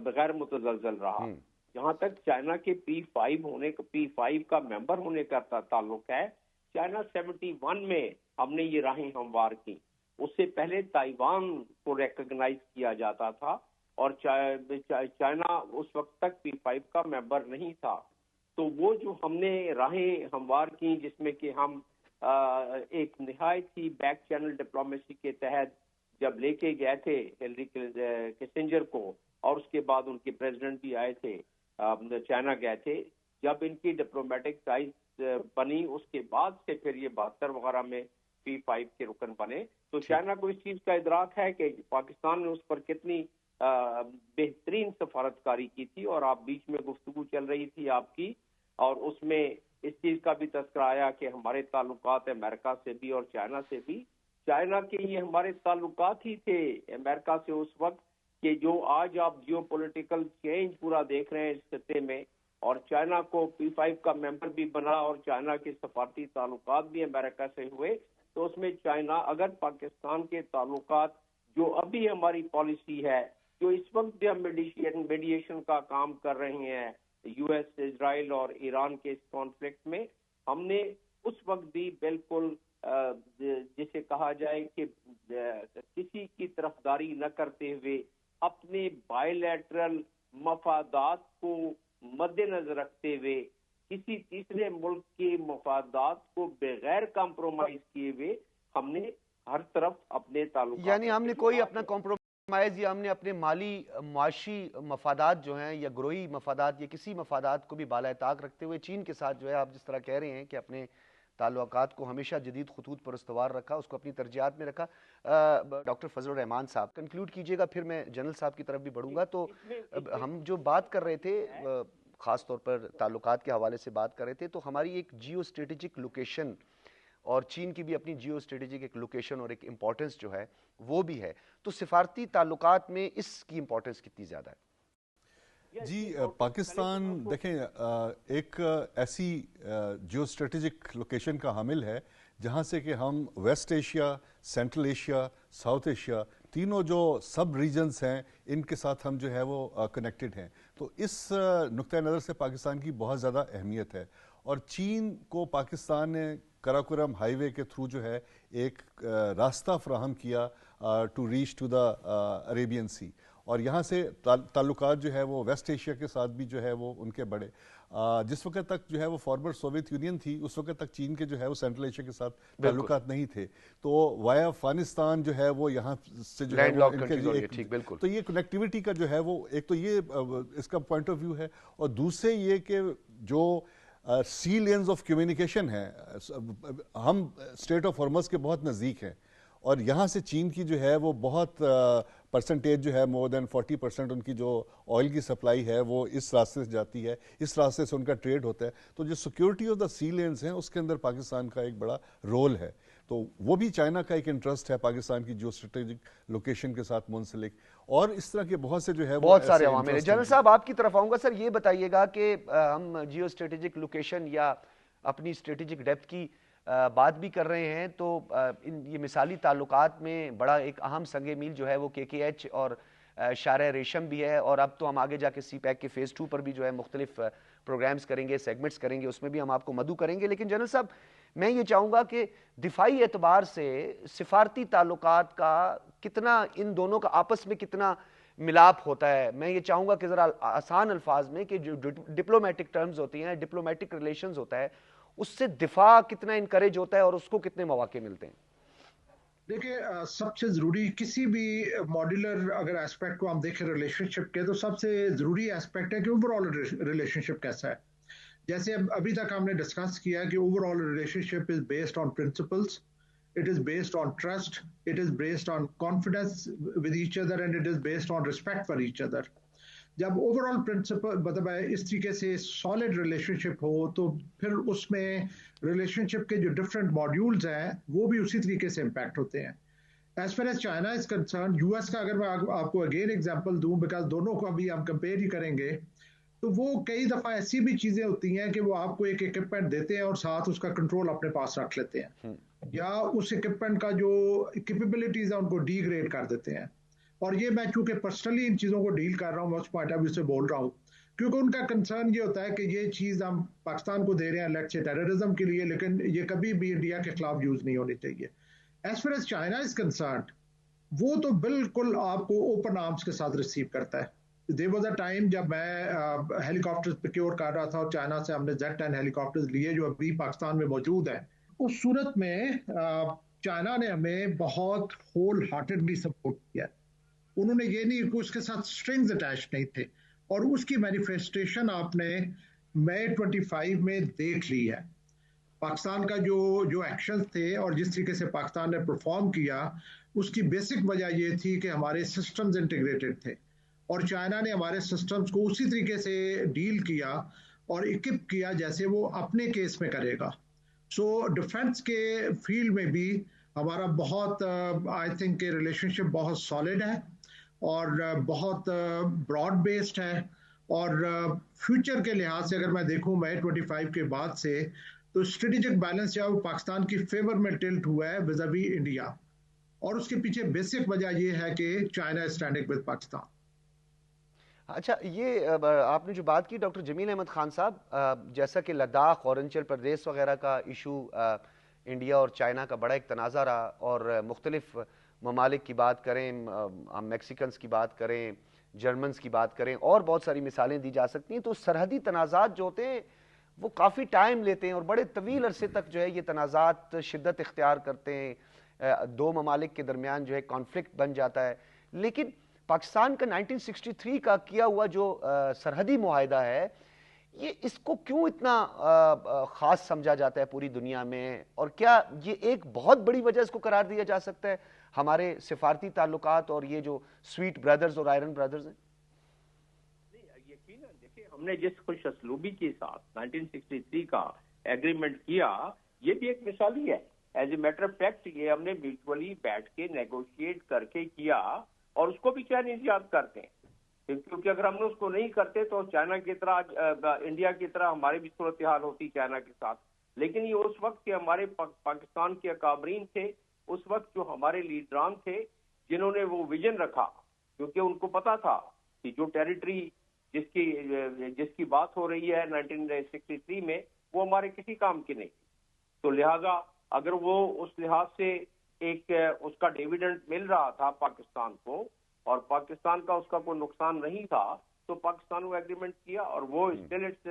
بغیر متزلزل رہا. جہاں تک چائنا کے P5 کا ممبر ہونے کا تعلق ہے، چائنا 71 میں ہم نے یہ راہیں ہموار کی. اس سے پہلے تائیوان کو ریکگنائز کیا جاتا تھا، اور چائنا اس وقت تک P5 کا ممبر نہیں تھا. تو وہ جو ہم نے راہیں ہموار کی، جس میں کہ ہم ایک نہایت ہی بیک چینل ڈپلومیسی کے تحت جب لے کے گئے تھے ہیلری کسنجر کو، اور اس کے بعد ان کے پریزیڈنٹ بھی آئے تھے، چائنا گئے تھے. جب ان کی ڈپلومیٹک ٹائز بنی، اس کے بعد سے پھر یہ 72 وغیرہ میں P5 کے رکن بنے. تو چائنا کو اس چیز کا ادراک ہے کہ پاکستان نے اس پر کتنی بہترین سفارتکاری کی تھی. اور آپ بیچ میں گفتگو چل رہی تھی آپ کی، اور اس میں اس چیز کا بھی تذکرہ آیا کہ ہمارے تعلقات امریکہ سے بھی اور چائنا سے بھی. چائنا کے یہ ہمارے تعلقات ہی تھے امریکہ سے اس وقت کہ جو آج آپ جیو پولیٹیکل چینج پورا دیکھ رہے ہیں اس خطے میں، اور چائنا کو P5 کا ممبر بھی بنا اور چائنا کے سفارتی تعلقات بھی امریکہ سے ہوئے، تو اس میں چائنا اگر پاکستان کے تعلقات جو ابھی ہماری پالیسی ہے، جو اس وقت بھی ہم میڈیشن کا کام کر رہے ہیں یو ایس، اسرائیل اور ایران کے اس کانفلکٹ میں، ہم نے اس وقت بھی بالکل جسے کہا جائے کہ کسی کی طرفداری نہ کرتے ہوئے اپنے بائی لیٹرل مفادات کو مد نظر رکھتے ہوئے کسی تیسرے ملک کے مفادات کو بغیر کمپرومائز کیے ہوئے ہم نے ہر طرف اپنے تعلقات، یعنی ہم نے کوئی اپنا کمپرومائز یا ہم نے اپنے مالی معاشی مفادات جو ہیں یا گروہی مفادات یا کسی مفادات کو بھی بالائے طاق رکھتے ہوئے چین کے ساتھ جو ہے آپ جس طرح کہہ رہے ہیں کہ اپنے تعلقات کو ہمیشہ جدید خطوط پر استوار رکھا، اس کو اپنی ترجیحات میں رکھا۔ ڈاکٹر فضل الرحمان صاحب کنکلوڈ کیجئے گا، پھر میں جنرل صاحب کی طرف بھی بڑھوں گا۔ تو ہم جو بات کر رہے تھے خاص طور پر تعلقات کے حوالے سے بات کر رہے تھے، تو ہماری ایک جیو اسٹریٹجک لوکیشن اور چین کی بھی اپنی جیو اسٹریٹجک ایک لوکیشن اور ایک امپورٹنس جو ہے وہ بھی ہے، تو سفارتی تعلقات میں اس کی امپورٹنس کتنی زیادہ ہے؟ جی پاکستان دیکھیں ایک ایسی جیو اسٹریٹجک لوکیشن کا حامل ہے جہاں سے کہ ہم West Asia, Central Asia, South Asia, تینوں جو سب ریجنز ہیں ان کے ساتھ ہم جو ہے وہ کنیکٹڈ ہیں۔ تو اس نقطہ نظر سے پاکستان کی بہت زیادہ اہمیت ہے، اور چین کو پاکستان نے کراکورم ہائی وے کے تھرو جو ہے ایک راستہ فراہم کیا to reach to the Arabian sea, اور یہاں سے تعلقات جو ہے وہ ویسٹ ایشیا کے ساتھ بھی جو ہے وہ ان کے بڑھے۔ جس وقت تک جو ہے وہ فارمر سوویت یونین تھی اس وقت تک چین کے جو ہے وہ سینٹرل ایشیا کے ساتھ تعلقات نہیں تھے، تو وایا افغانستان جو ہے وہ یہاں سے جو ہے تو یہ کنیکٹیوٹی کا جو ہے وہ ایک تو یہ اس کا پوائنٹ آف ویو ہے، اور دوسرے یہ کہ جو سی لینز آف کمیونیکیشن ہے، ہم اسٹریٹ آف ہارمز کے بہت نزدیک ہیں، اور یہاں سے چین کی جو ہے وہ بہت پرسنٹیج جو ہے مور دین 40% ان کی جو آئل کی سپلائی ہے وہ اس راستے سے جاتی ہے، اس راستے سے ان کا ٹریڈ ہوتا ہے، تو جو security of the sea lanes ہیں اس کے اندر پاکستان کا ایک بڑا رول ہے، تو وہ بھی چائنا کا ایک انٹرسٹ ہے پاکستان کی جو اسٹریٹجک لوکیشن کے ساتھ منسلک، اور اس طرح کے بہت سے جو ہے بہت سارے عوامل ہیں۔ جنرل صاحب آپ کی طرف آؤں گا، سر یہ بتائیے گا کہ ہم جیو اسٹریٹجک لوکیشن یا اپنی اسٹریٹجک ڈیپتھ کی بات بھی کر رہے ہیں، تو یہ مثالی تعلقات میں بڑا ایک اہم سنگ میل جو ہے وہ KKH اور شارع ریشم بھی ہے، اور اب تو ہم آگے جا کے سی پیک کے فیز 2 پر بھی جو ہے مختلف پروگرامز کریں گے، سیگمنٹس کریں گے، اس میں بھی ہم آپ کو مدعو کریں گے۔ لیکن جنرل صاحب میں یہ چاہوں گا کہ دفاعی اعتبار سے سفارتی تعلقات کا کتنا ان دونوں کا آپس میں کتنا ملاپ ہوتا ہے، میں یہ چاہوں گا کہ ذرا آسان الفاظ میں کہ جو ڈپلومیٹک ٹرمز ہوتی ہیں، ڈپلومیٹک ریلیشنز ہوتا ہے، اس سے دفاع کتنا انکریج ہوتا ہے اور اس کو کتنے مواقع ملتے ہیں؟ دیکھیں سب سے ضروری کسی بھی ماڈیولر اگر ایسپیکٹ کو ہم دیکھیں ریلیشن شپ کے، تو سب سے ضروری ایسپیکٹ ہے کہ اوور آل ریلیشن شپ کیسا ہے۔ جیسے ابھی تک ہم نے ڈسکس کیا کہ over all relation ship is based on principles, it is based on trust, it is based on confidence with each other, and it is based on respect for each other۔ جب over all principal مطلب اس طریقے سے solid relation شپ ہو تو پھر اس میں relation شپ کے جو different modules ہیں وہ بھی اسی طریقے سے امپیکٹ ہوتے ہیں۔ As far as China is concern, U S کا اگر میں آپ کو اگین ایگزامپل دوں، بیکاز دونوں کو ابھی ہم کمپیئر ہی کریں گے، تو وہ کئی دفعہ ایسی بھی چیزیں ہوتی ہیں کہ وہ آپ کو ایک اکوپمنٹ دیتے ہیں اور ساتھ اس کا کنٹرول اپنے پاس رکھ لیتے ہیں، یا اس اکوپمنٹ کا جو کیپیبلٹیز ہیں ان کو ڈی گریڈ کر دیتے ہیں۔ اور یہ میں چونکہ پرسنلی ان چیزوں کو ڈیل کر رہا ہوں، میں اس پوائنٹ آف ویو سے بول رہا ہوں، کیونکہ ان کا کنسرن یہ ہوتا ہے کہ یہ چیز ہم پاکستان کو دے رہے ہیں لیٹس سے ٹیررزم کے لیے، لیکن یہ کبھی بھی انڈیا کے خلاف یوز نہیں ہونی چاہیے۔ As far as China is concerned, وہ تو بالکل آپ کو اوپن آرمز کے ساتھ ریسیو کرتا ہے۔ دیر واز اے ٹائم جب میں ہیلی کاپٹر پروکیور کر رہا تھا اور چائنا سے ہم نے Z10 ہیلی کاپٹر لیے جو ابھی پاکستان میں موجود ہیں، اس صورت میں چائنا نے ہمیں بہت ہول ہارٹیڈلی سپورٹ کیا۔ انہوں نے یہ نہیں کہ اس کے ساتھ سٹرنگز اٹیچ نہیں تھے، اور اس کی مینیفیسٹیشن آپ نے مئی 25 میں دیکھ لی ہے۔ پاکستان کا جو ایکشن تھے اور جس طریقے سے پاکستان نے پرفارم کیا، اس کی بیسک وجہ یہ تھی کہ ہمارے سسٹمز انٹیگریٹڈ تھے، اور چائنا نے ہمارے سسٹمز کو اسی طریقے سے ڈیل کیا اور اکوپ کیا جیسے وہ اپنے کیس میں کرے گا۔ سو ڈیفنس کے فیلڈ میں بھی ہمارا بہت آئی تھنک کہ ریلیشن شپ بہت سالڈ ہے اور بہت براڈ بیسڈ ہے، اور فیوچر کے لحاظ سے اگر میں دیکھوں میں 25 کے بعد سے تو اسٹریٹجک بیلنس جو ہے وہ پاکستان کی فیور میں ٹلٹ ہوا ہے وزابی انڈیا، اور اس کے پیچھے بیسک وجہ یہ ہے کہ China is standing with Pakistan. اچھا، یہ آپ نے جو بات کی ڈاکٹر جمیل احمد خان صاحب، جیسا کہ لداخ اور اروناچل پردیش وغیرہ کا ایشو انڈیا اور چائنا کا بڑا ایک تنازع رہا، اور مختلف ممالک کی بات کریں، ہم میکسیکنز کی بات کریں، جرمنز کی بات کریں، اور بہت ساری مثالیں دی جا سکتی ہیں. تو سرحدی تنازعات جو ہوتے ہیں وہ کافی ٹائم لیتے ہیں اور بڑے طویل عرصے تک جو ہے یہ تنازعات شدت اختیار کرتے ہیں، دو ممالک کے درمیان جو ہے کانفلکٹ بن جاتا ہے. لیکن پاکستان کا 1963 کا کیا ہوا جو سرحدی معاہدہ ہے، یہ اس کو کیوں اتنا خاص سمجھا جاتا ہے پوری دنیا میں، اور کیا یہ ایک بہت بڑی وجہ اس کو قرار دیا جا سکتا ہے ہمارے سفارتی تعلقات اور یہ جو سویٹ بردرز اور آئرن بردرز ہیں؟ یقیناً دیکھیں، ہم نے جس خوش اسلوبی کے ساتھ 1963 کا ایگریمنٹ کیا، یہ بھی ایک مثالی ہے. As a matter of fact یہ ہم نے میوچولی بیٹھ کے نیگوشیٹ کر کے کیا، اور اس کو بھی چائنیز یاد کرتے ہیں، کیونکہ اگر ہم نے اس کو نہیں کرتے تو چائنا کی طرح، انڈیا کی طرح ہماری بھی صورتحال ہوتی چائنا کے ساتھ. لیکن یہ اس وقت کے ہمارے پاکستان کے اکابرین تھے، اس وقت جو ہمارے لیڈران تھے جنہوں نے وہ ویژن رکھا، کیونکہ ان کو پتا تھا کہ جو ٹیریٹری جس کی بات ہو رہی ہے 1963 میں، وہ ہمارے کسی کام کی نہیں. تو لہذا اگر وہ اس لحاظ سے ایک اس کا ڈیویڈنڈ مل رہا تھا پاکستان کو، اور پاکستان کا اس کا کوئی نقصان نہیں تھا، تو پاکستان وہ ایگریمنٹ کیا، اور وہ اسٹل اٹس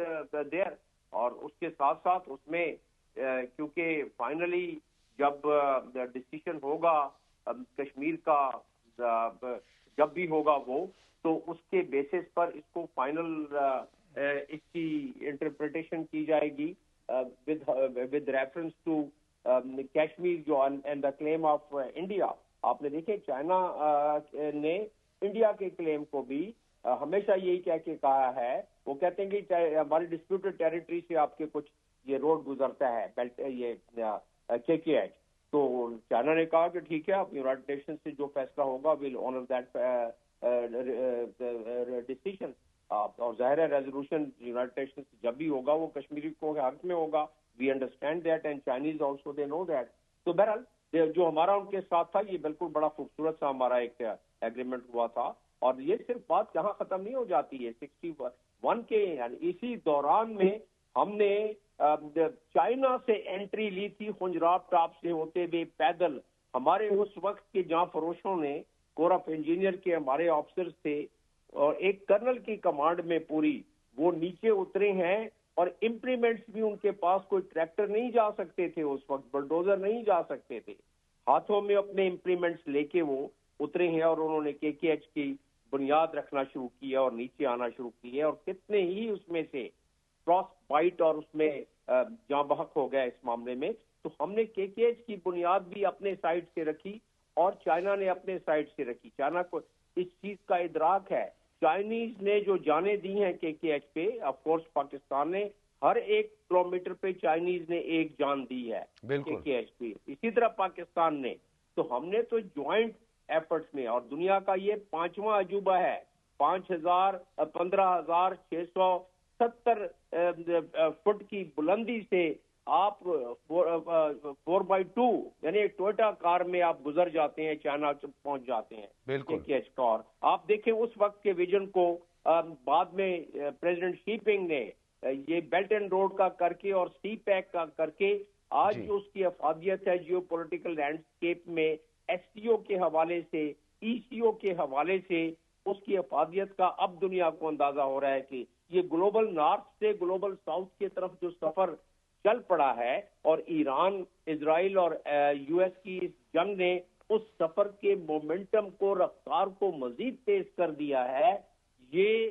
دیئر. اور اس کے ساتھ ساتھ اس میں کیونکہ فائنلی جب ڈسیشن ہوگا کشمیر کا، جب بھی ہوگا وہ، تو اس کے بیسس پر اس کو فائنل اس کی انٹرپریٹیشن کی جائے گی with reference to کشمیر جو and the claim of India. آپ نے دیکھے چائنا نے انڈیا کے کلیم کو بھی ہمیشہ یہی کہہ کے کہا ہے، وہ کہتے ہیں کہ ہماری ڈسپیوٹڈ ٹیریٹری سے آپ کے کچھ یہ روڈ گزرتا ہے، بیلٹ، یہ KKH. تو چائنا نے کہا کہ ٹھیک ہے، آپ یونائٹڈ نیشن سے جو فیصلہ ہوگا we'll honor that ڈیسیشن. اور ظاہر ہے ریزولوشن یونائٹڈ نیشن سے جب بھی ہوگا وہ کشمیری کو حق میں ہوگا. We understand that and Chinese also they know that. تو بہرحال جو ہمارا ان کے ساتھ تھا یہ بالکل بڑا خوبصورت سا ہمارا ایک ایگریمنٹ ہوا تھا. اور یہ صرف بات یہاں ختم نہیں ہو جاتی ہے. 61 کے یعنی اسی دوران میں ہم نے چائنا سے انٹری لی تھی خنجراب ٹاپ سے ہوتے ہوئے پیدل. ہمارے اس وقت کے جہاں فروشوں نے، کور آف انجینئر کے ہمارے آفیسرز تھے، اور ایک کرنل کی کمانڈ میں پوری وہ نیچے اترے ہیں، اور امپلیمنٹس بھی ان کے پاس کوئی ٹریکٹر نہیں جا سکتے تھے اس وقت، بلڈوزر نہیں جا سکتے تھے، ہاتھوں میں اپنے امپلیمنٹس لے کے وہ اترے ہیں، اور انہوں نے KKH کی بنیاد رکھنا شروع کیا اور نیچے آنا شروع کی ہے. اور کتنے ہی اس میں سے کراس بائٹ اور اس میں جاں بحق ہو گیا اس معاملے میں. تو ہم نے KKH کی بنیاد بھی اپنے سائڈ سے رکھی اور چائنا نے اپنے سائڈ سے رکھی. چائنا کو اس چیز کا ادراک ہے. چائنیز نے جو جانیں دی ہیں KKH پہ، آف کورس پاکستان نے ہر 1 کلومیٹر پہ چائنیز نے 1 جان دی ہے KKH پہ، اسی طرح پاکستان نے. تو ہم نے تو جوائنٹ ایفرٹس میں، اور دنیا کا یہ 5واں عجوبہ ہے، 15,670 فٹ کی بلندی سے آپ 4x2 یعنی ایک ٹوئٹا کار میں آپ گزر جاتے ہیں، چائنا پہنچ جاتے ہیں KKH کا. اور آپ دیکھیں اس وقت کے ویژن کو بعد میں پریزیڈنٹ شی پنگ نے یہ بیلٹ اینڈ روڈ کا کر کے اور سی پیک کا کر کے آج جو اس کی افادیت ہے جیو پولیٹیکل لینڈسکیپ میں، SCO کے حوالے سے، ECO کے حوالے سے اس کی افادیت کا اب دنیا کو اندازہ ہو رہا ہے کہ یہ گلوبل نارتھ سے گلوبل ساؤتھ کی طرف جو سفر چل پڑا ہے، اور ایران، اسرائیل اور US کی اس جنگ نے اس سفر کے مومنٹم کو، رفتار کو مزید تیز کر دیا ہے. یہ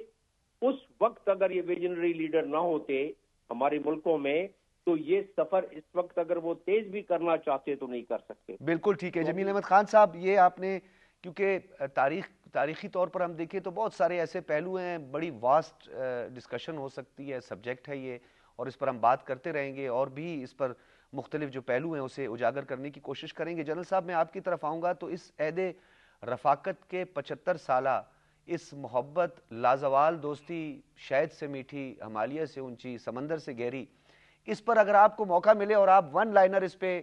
اس وقت اگر یہ ویژنری لیڈر نہ ہوتے ہمارے ملکوں میں تو یہ سفر اس وقت اگر وہ تیز بھی کرنا چاہتے تو نہیں کر سکتے. بالکل ٹھیک ہے جمیل احمد خان صاحب، یہ آپ نے، کیونکہ تاریخی طور پر ہم دیکھیں تو بہت سارے ایسے پہلو ہیں، بڑی واسٹ ڈسکشن ہو سکتی ہے، سبجیکٹ ہے یہ، اور اس پر ہم بات کرتے رہیں گے، اور بھی اس پر مختلف جو پہلو ہیں اسے اجاگر کرنے کی کوشش کریں گے. جنرل صاحب میں آپ کی طرف آؤں گا تو اس عہد رفاقت کے 75 سالہ اس محبت لازوال دوستی شہد سے میٹھی، ہمالیہ سے اونچی، سمندر سے گہری، اس پر اگر آپ کو موقع ملے اور آپ ون لائنر اس پہ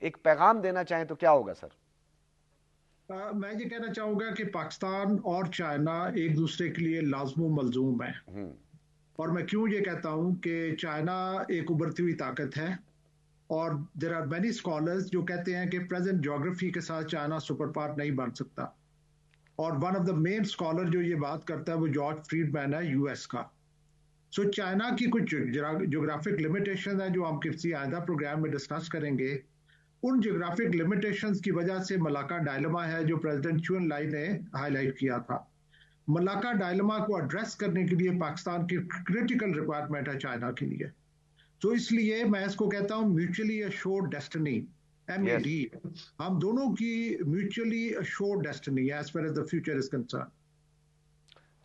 ایک پیغام دینا چاہیں تو کیا ہوگا سر؟ میں یہ کہنا چاہوں گا کہ پاکستان اور چائنا ایک دوسرے کے لیے لازم و ملزوم ہے، اور میں کیوں یہ کہتا ہوں کہ چائنا ایک ابھرتی ہوئی طاقت ہے، اور دیر آر مینی اسکالرز جو کہتے ہیں کہ پریزنٹ جیوگرافی کے ساتھ چائنا سپر پاور نہیں بن سکتا، اور one of the main scholar جو یہ بات کرتا ہے وہ جارج فریڈ مین ہے یو ایس کا۔ سو چائنا کی کچھ جغرافک لمیٹیشن ہیں جو ہم کسی آئندہ پروگرام میں ڈسکس کریں گے۔ ان جغرافک لمیٹیشنز کی وجہ سے ملاکا ڈائلما ہے جو پریزیڈنٹ چیون لائی نے ہائی لائٹ کیا تھا۔ ملاکا ڈائلما کو ایڈریس کرنے کے لیے پاکستان کی کریٹیکل ریکوائرمنٹ ہے چائنا کے لیے، تو اس لیے میں اس کو کہتا ہوں میوچلی ایشورڈ ڈیسٹنی، MAD، ہم دونوں کی mutually assured destiny as far as the future is concern.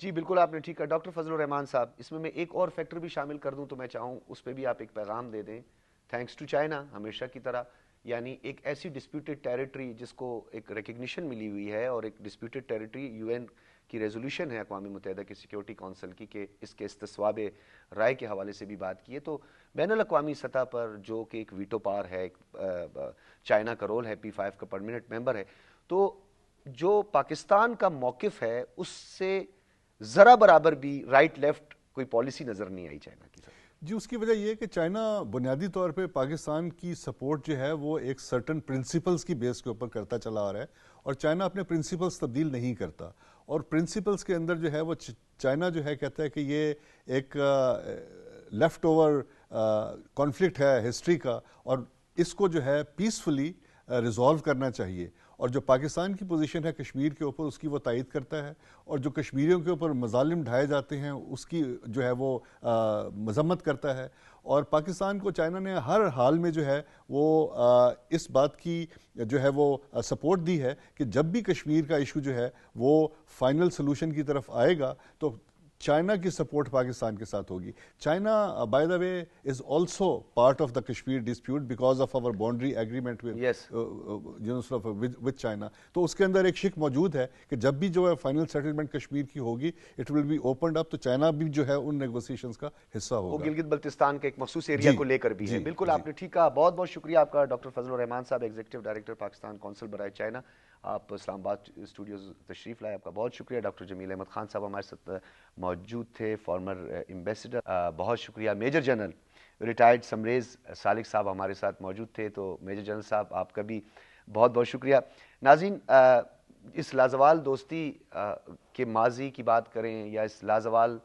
جی بالکل آپ نے ٹھیک کہا ڈاکٹر فضل الرحمان صاحب، اس میں ایک اور فیکٹر بھی شامل کر دوں تو میں چاہوں اس پہ بھی آپ ایک پیغام دے دیں، تھینکس ٹو چائنا ہمیشہ کی طرح، یعنی ایک ایسی ڈسپیوٹڈ ٹیریٹری جس کو ایک ریکگنیشن ملی ہوئی ہے، اور ایک ڈسپیوٹڈ ٹیریٹری UN کی ریزولوشن ہے اقوام متحدہ کی سیکیورٹی کونسل کی کہ اس کے استصواب رائے کے حوالے سے بھی بات کی ہے، تو بین الاقوامی سطح پر جو کہ ایک ویٹو پاور ہے، چائنا کا رول ہے، P5 کا پرماننٹ ممبر ہے، تو جو پاکستان کا موقف ہے اس سے ذرا برابر بھی رائٹ لیفٹ کوئی پالیسی نظر نہیں آئی چائنا کی۔ جی اس کی وجہ یہ ہے کہ چائنا بنیادی طور پہ پاکستان کی سپورٹ جو ہے وہ ایک سرٹن پرنسپلز کی بیس کے اوپر کرتا چلا آ رہا ہے، اور چائنا اپنے پرنسپلز تبدیل نہیں کرتا، اور پرنسپلز کے اندر جو ہے وہ چائنا جو ہے کہتا ہے کہ یہ ایک لیفٹ اوور کانفلکٹ ہے ہسٹری کا، اور اس کو جو ہے پیسفلی ریزالو کرنا چاہیے، اور جو پاکستان کی پوزیشن ہے کشمیر کے اوپر اس کی وہ تائید کرتا ہے، اور جو کشمیریوں کے اوپر مظالم ڈھائے جاتے ہیں اس کی جو ہے وہ مذمت کرتا ہے، اور پاکستان کو چائنا نے ہر حال میں جو ہے وہ اس بات کی جو ہے وہ سپورٹ دی ہے کہ جب بھی کشمیر کا ایشو جو ہے وہ فائنل سلوشن کی طرف آئے گا تو چائنا کی سپورٹ پاکستان کے ساتھ ہوگی۔ China by the way is also part of the Kashmir dispute because of our boundary agreement with China, تو اس کے اندر ایک شک موجود ہے کہ جب بھی جو ہے فائنل سیٹلمنٹ کشمیر کی ہوگی it will be opened up, تو چائنا بھی جو ہے ان نیگوسیشنز کا حصہ ہوگا، وہ گلگت بلتستان کے ایک مخصوص ایریا کو لے کر بھی ہے۔ بالکل آپ نے ٹھیک کہا، بہت بہت شکریہ آپ کا ڈاکٹر فضل الرحمان صاحب، ایگزیکٹو ڈائریکٹر پاکستان کونسل برائے چائنا، آپ اسلام آباد اسٹوڈیوز تشریف لائے، آپ کا بہت شکریہ۔ ڈاکٹر جمیل احمد خان صاحب ہمارے ساتھ موجود تھے، فارمر ایمبیسڈر، بہت شکریہ۔ میجر جنرل ریٹائرڈ سمریز سالک صاحب ہمارے ساتھ موجود تھے، تو میجر جنرل صاحب آپ کا بھی بہت بہت شکریہ۔ ناظرین، اس لازوال دوستی کے ماضی کی بات کریں یا اس لازوال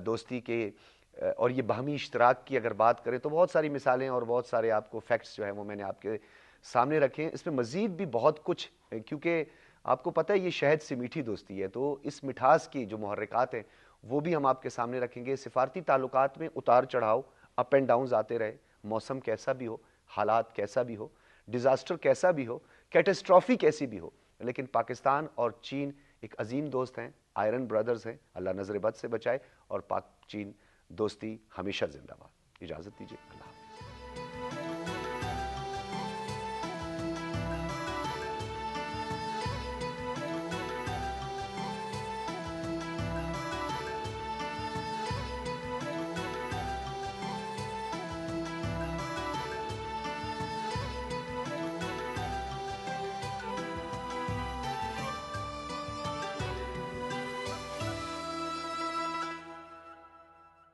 دوستی کے اور یہ باہمی اشتراک کی اگر بات کریں تو بہت ساری مثالیں اور بہت سارے آپ کو فیکٹس جو ہیں وہ میں نے آپ کے سامنے رکھے ہیں۔ اس میں مزید بھی بہت کچھ، کیونکہ آپ کو پتہ ہے یہ شہد سے میٹھی دوستی ہے، تو اس مٹھاس کی جو محرکات ہیں وہ بھی ہم آپ کے سامنے رکھیں گے۔ سفارتی تعلقات میں اتار چڑھاؤ، اپ اینڈ ڈاؤنز آتے رہے، موسم کیسا بھی ہو، حالات کیسا بھی ہو، ڈیزاسٹر کیسا بھی ہو، کیٹسٹرافی کیسی بھی ہو، لیکن پاکستان اور چین ایک عظیم دوست ہیں، آئرن برادرز ہیں، اللہ نظر بد سے بچائے، اور پاک چین دوستی ہمیشہ زندہ باد۔ اجازت دیجیے۔